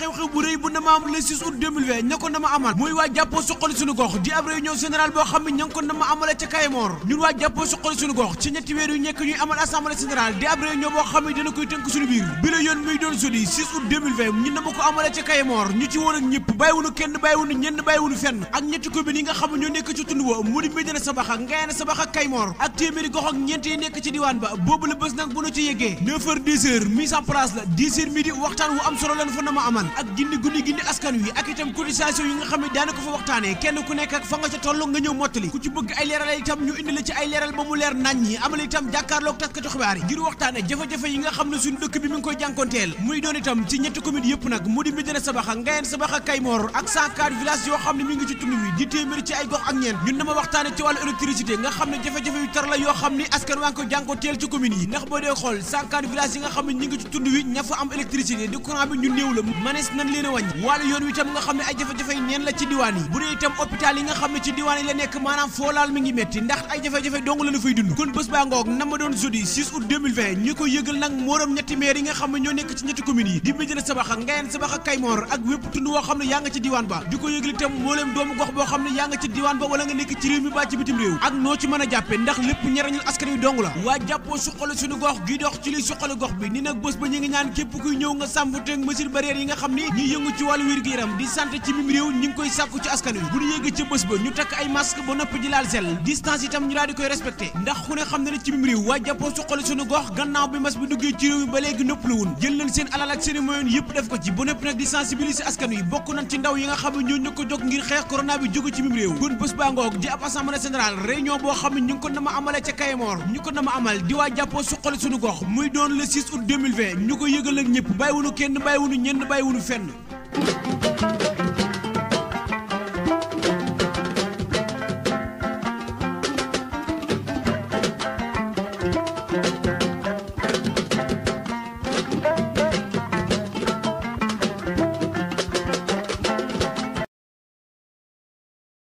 xew-xew bu rëy bu na ma am le 6 août 2020 ña ko na ma amal muy waa jàppoo suqali suñu gox di ab réunion générale boo xam ne ña ngi ko na ma amale ca Kaymoor ñun waa jàppoo suqali suñu gox ci ñetti weer yu nekk ñuy amal assemblée générale di ab réunion boo xam ne dina koy tënk suñu biir bi la yoon muy doon jeudi 6 août 2020 ñun na ma ko amale ca Kaymoor ñu ci woon ak ñëpp bàyyiwunu kenn bàyyiwunu ñenn bàyyiwunu fenn ak ñetti commune yi nga xam ne ñoo nekk ci tund wa mu di Médina Sabaxa Ngayane Sabaxa Kaymoor ak téeméeri gox ak ñeent yi nekk ci diwaan ba boobu la bés nag bu nu ci yeggee 9h 10h mise en place la 10h midi waxtaan wu am solo lan fa na ma amal ak gindi askan wi ak itam cotisation yi nga xam ne daana ko fa waxtaanee kenn ku nekk ak fa nga ca toll nga ñëw mottali ku ci bëgg ay leeral itam ñu indi la ci ay leeral ba mu leer nañ ñi amal itam jàkkaarloog taskatu xibaar yi ngir waxtaane jafe-jafe yi nga xam ne suñu dëkk bi mi ngi koy jànkonteel muy doon itam ci ñetti commune yëpp nag mu di Médina Sabaxa Ngayane Sabaxa Kaymoor ak 104 villages yoo xam ne mi ngi ci tund wi di téeméeri ci ay gox ak ñeent ñun dama waxtaane ci wàllu électricité nga xam ne jafe-jafe yu tar la yoo xam ni askan waa ngi koy jànkonteel ci commune yi ndax boo dee xool 104 villages yi nga xam ne ñi ngi ci tund wi ña fa am électricité di courant bi ñu néew la manees nañ leen a wàññi wàllu yoon wi itam nga xam ne ay jafe-jafe yi neen la ci diwaan yi bu dee itam hôpital yi nga xam ne ci diwaan yi la nekk maanaam foolaal mi ngi metti ndax ay jafe-jafe dong la na fay dund kon bés baa ngoog na ma doon jeudi 6 août 2020 ñi koy yëgal nag moorom ñetti maire yi nga xam ne ñoo nekk ci ñetti communes yi di Médina Sabaxa Ngayane Sabaxa Kaymoor ak wépp tund woo xam ne yaa nga ci diwaan ba di ko yëgal itam mbooleem doomu gox boo xam ne yaa nga ci diwaan ba wala nga nekk ci réew mi ba ci bitim réew ak noo ci mën a jàppe ndax lépp ñarañul askan wi dong la waa jàppoo suqali suñu gox gi dox ci liy suqali gox bi ni nag bés ba ñu ngi ñaan képp kuy ñëw nga sàmm teeg mesure barrière yi nga xam ni ñi yëngu ci wàllu wér-gu-yaram di santé ci mim réew ñi ngi koy sàkku ci askan wi bu ñu yéegee ca bés ba ñu takk ay masque ba noppi di laal sel distance itam ñu daal di koy respecté ndax ku ne xam ne ne ci mim réew waa jàppoo suqali suñu gox gannaaw bi mas bi duggee ci réew mi ba léegi nëpp la wun jël leen seen alal ak seen i moyen yëpp def ko ci ba noppi nag di sensibiliser askan wi bokk nañ ci ndaw yi nga xam ne ñoo ñu ko jóg ngir xeex corona bi jóge ci mim réew kon bés baa ngoog di ab assemblée générale réunion boo xam ne ñu ngi ko nama amale ca Kaymoor ñu ko nama amal di waa jàppoo suqali suñu gox muy doon le 6 août 2020 ñu ko yëgal ak ñëpp bàyyiwunu kenn bàyyiwunu ñenn bàyyiwunu fenn